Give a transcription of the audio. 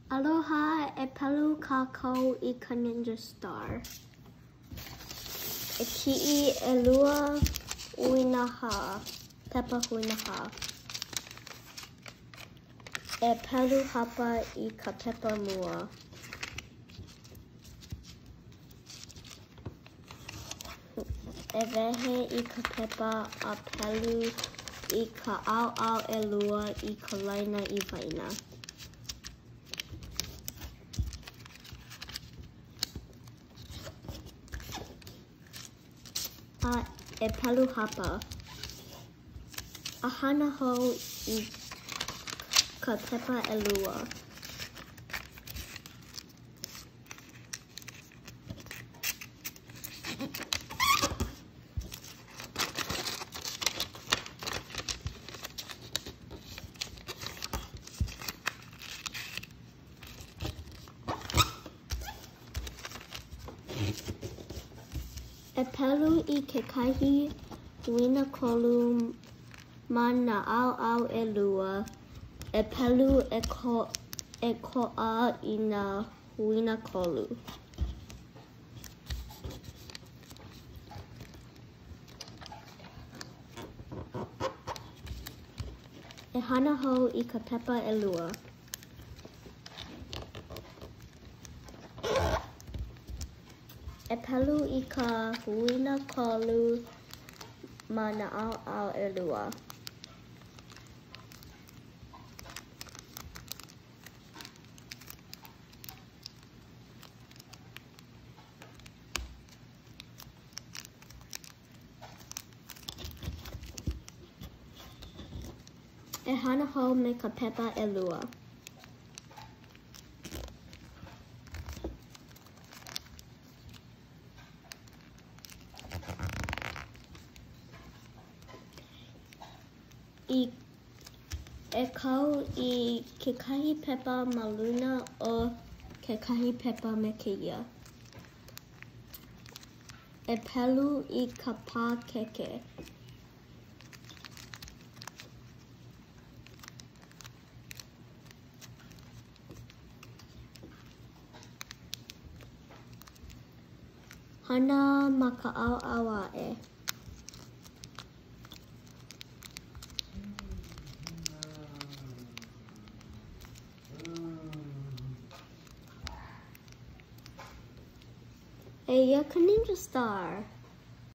Aloha e pelu kākou I ka Ninja Star. E ki'i e lua uinaha, pepa huinaha. E pelu hapa I ka pepa mua. E wehe I ka pepa a pelu I ka au e lua I ka laina I waina. E pelu hapa. A hana hou I ka pepa e lua. E pelu I kekahi uinakolu ma na au e lua. E pelu e ko'a I na uinakolu. E hana hou I ka pepa e lua. E pelu I ka uinakolu ma na au e lua. E hana hou me ka pepa e lua. E kau I kekahi pepa ma luna o kekahi pepa me keia. E pelu I ka pā keke. Hana ma ka au a'e. Hey, ka Ninja Star.